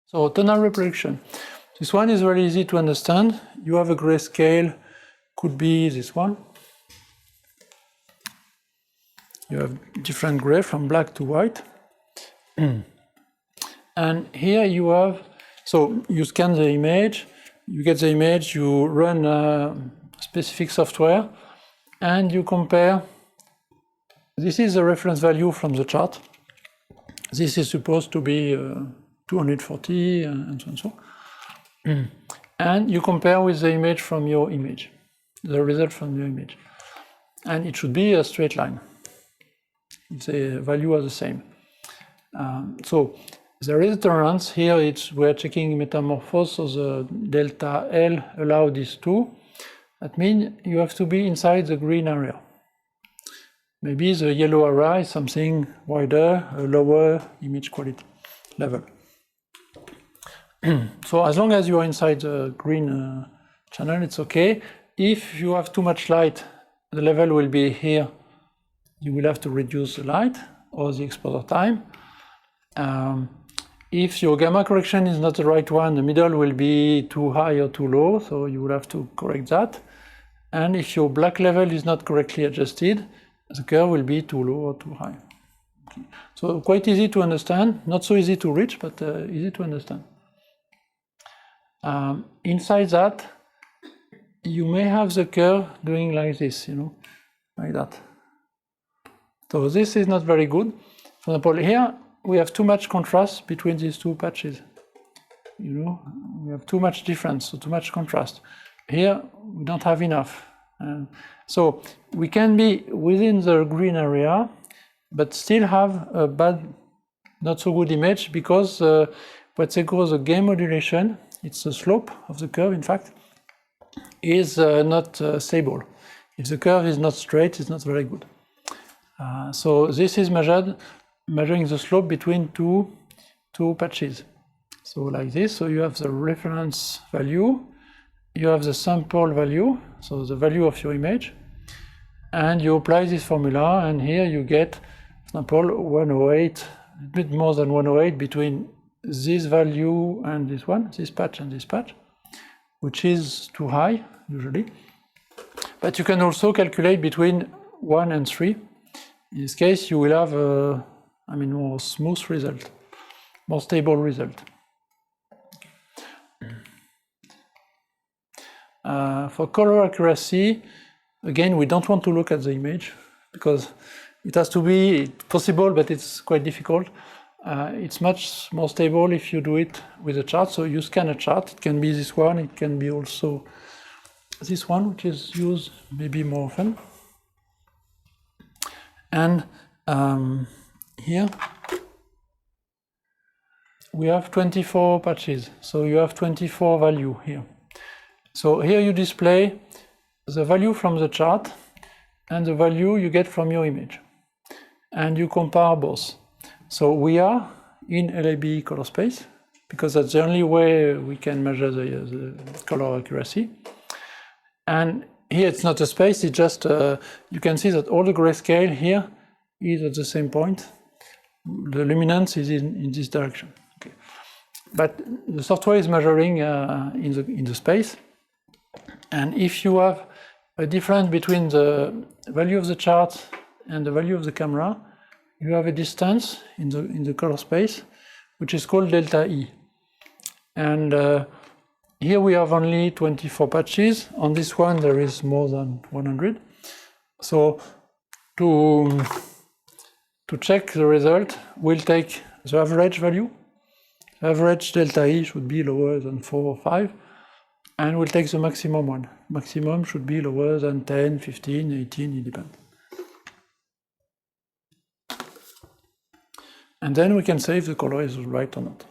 So tonal reproduction. This one is very easy to understand. You have a grayscale, could be this one. You have different gray from black to white. And here you have, so you scan the image, you get the image, you run specific software, and you compare. This is the reference value from the chart. This is supposed to be 240 and so and so. And you compare with the image from your image, the result from your image. And it should be a straight line if the value are the same. So there is a tolerance. Here we're checking metamorphose, so the delta L allow these two. That means you have to be inside the green area. Maybe the yellow area is something wider, a lower image quality level. So as long as you are inside the green channel, it's okay. If you have too much light, the level will be here. You will have to reduce the light or the exposure time. If your gamma correction is not the right one, the middle will be too high or too low, so you will have to correct that. And if your black level is not correctly adjusted, the curve will be too low or too high. Okay. So quite easy to understand, not so easy to reach, but easy to understand. Inside that, you may have the curve doing like this, like that. So this is not very good. For example, here we have too much contrast between these two patches. We have too much difference, so too much contrast. Here we don't have enough. So we can be within the green area, but still have a bad, not so good image because what they call the gain modulation, it's the slope of the curve, in fact, is not stable. If the curve is not straight, it's not very good. So this is measuring the slope between two patches. So like this, so you have the reference value, you have the sample value, so the value of your image, and you apply this formula, and here you get, for example, 108, a bit more than 108 between this value and this one, this patch and this patch, which is too high, usually. But you can also calculate between 1 and 3. In this case, you will have a more smooth result, more stable result. For color accuracy, again, we don't want to look at the image because it has to be possible, but it's quite difficult. It's much more stable if you do it with a chart. So you scan a chart. It can be this one. It can be also this one, which is used maybe more often. And here we have 24 patches. So you have 24 value here. So here you display the value from the chart and the value you get from your image. And you compare both. So we are in LAB color space because that's the only way we can measure the color accuracy. And here it's not a space, it's just, you can see that all the grayscale here is at the same point. The luminance is in this direction. Okay. But the software is measuring in the space. And if you have a difference between the value of the chart and the value of the camera, you have a distance in the color space, which is called delta E. And here we have only 24 patches. On this one, there is more than 100. So to check the result, we'll take the average value. Average delta E should be lower than 4 or 5. And we'll take the maximum one. Maximum should be lower than 10, 15, 18, it depends. And then we can say if the color is right or not.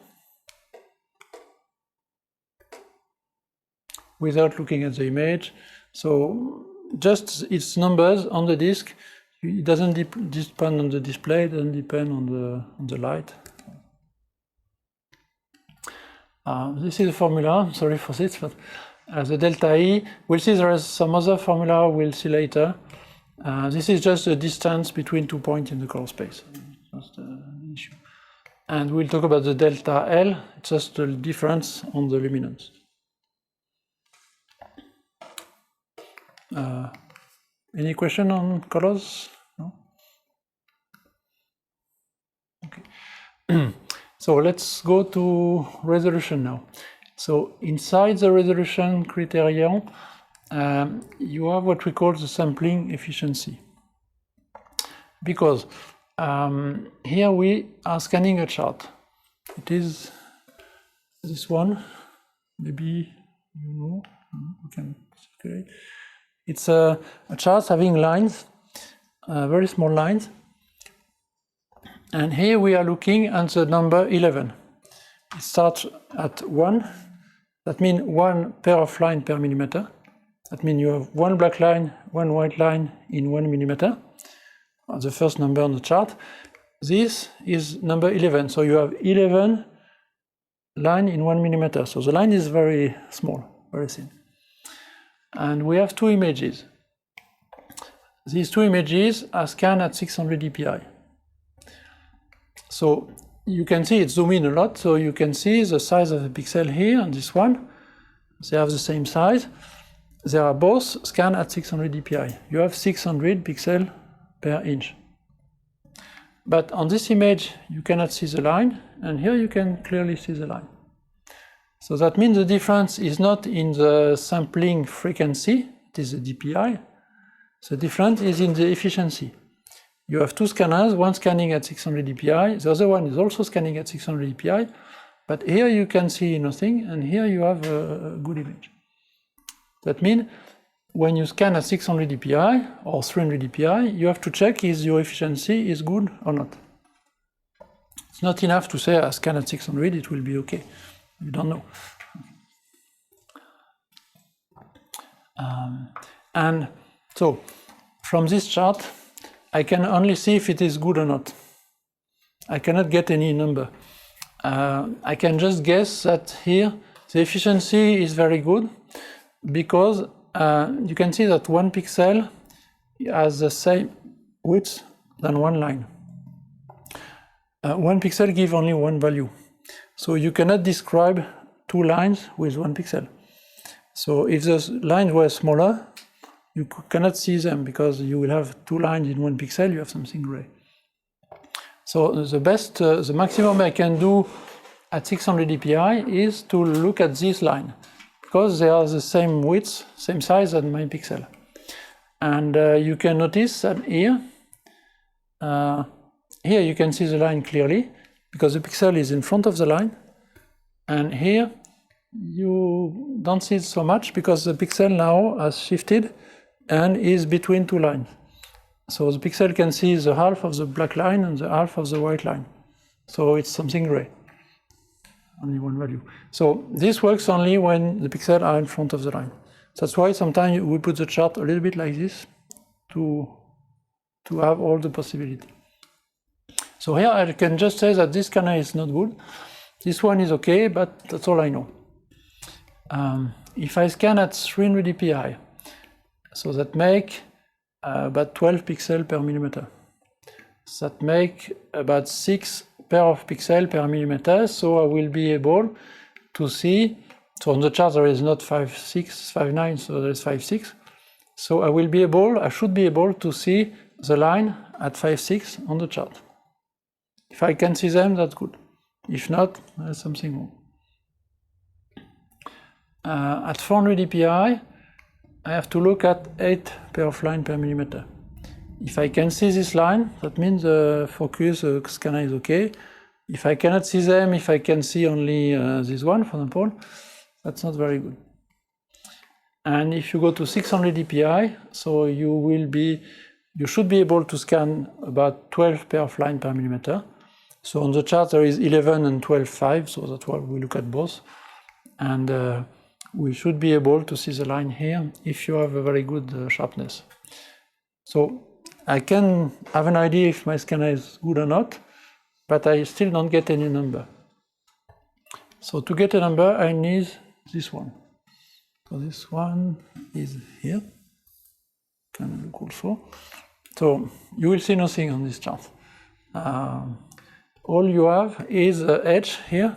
Without looking at the image. So just its numbers on the disk. It doesn't depend on the display, it doesn't depend on the light. This is the formula, sorry for this, but the delta E, we'll see there is some other formula we'll see later. This is just the distance between 2 points in the color space. That's the issue. and we'll talk about the delta L, it's just the difference on the luminance. Any question on colors? No? Okay. So let's go to resolution now. So inside the resolution criterion, you have what we call the sampling efficiency. Because here we are scanning a chart. It is this one, maybe you know, we can circulate. It's a chart having lines, very small lines. And here we are looking at the number 11. It starts at 1. That means 1 pair of lines per millimeter. That means you have 1 black line, 1 white line in 1 millimeter. The first number on the chart. This is number 11. So you have 11 lines in 1 millimeter. So the line is very small, very thin. And we have 2 images. These 2 images are scanned at 600 dpi. So you can see it zoom in a lot, so you can see the size of the pixel here and this one. They have the same size. They are both scanned at 600 dpi. You have 600 pixels per inch. But on this image, you cannot see the line, and here you can clearly see the line. So that means the difference is not in the sampling frequency, it is the dpi. The difference is in the efficiency. You have 2 scanners, one scanning at 600 dpi, the other one is also scanning at 600 dpi, but here you can see nothing, and here you have a good image. That means when you scan at 600 dpi or 300 dpi, you have to check if your efficiency is good or not. It's not enough to say I scan at 600, it will be okay. You don't know. And so from this chart, I can only see if it is good or not. I cannot get any number. I can just guess that here the efficiency is very good because you can see that 1 pixel has the same width than 1 line. 1 pixel gives only 1 value. So you cannot describe 2 lines with 1 pixel. So if the lines were smaller, you cannot see them because you will have 2 lines in 1 pixel, you have something gray. So the maximum I can do at 600 dpi is to look at this line because they are the same width, same size as my pixel. And you can notice that here you can see the line clearly because the pixel is in front of the line. And here you don't see it so much because the pixel now has shifted and is between 2 lines. So the pixel can see the half of the black line and the half of the white line. So it's something gray, only 1 value. So this works only when the pixels are in front of the line. That's why sometimes we put the chart a little bit like this to have all the possibility. So here I can just say that this scanner is not good. This one is okay, but that's all I know. If I scan at 300 dpi, so that make about 12 pixels per millimeter. That make about 6 pair of pixels per millimeter, so I will be able to see, so on the chart there is not 5.6, 5.9, so there is 5.6. So I should be able to see the line at 5.6 on the chart. If I can see them, that's good. If not, there's something wrong. At 400 dpi, I have to look at 8 pair of lines per millimeter. If I can see this line, that means the focus scanner is okay. If I cannot see them, if I can see only this one, for example, that's not very good. And if you go to 600 dpi, so you should be able to scan about 12 pair of lines per millimeter. So on the chart there is 11 and 12.5, so that's why we look at both. And we should be able to see the line here if you have a very good sharpness. So I can have an idea if my scanner is good or not, but I still don't get any number. So to get a number, I need this one. So this one is here. Can look also. So you will see nothing on this chart. all you have is the edge here,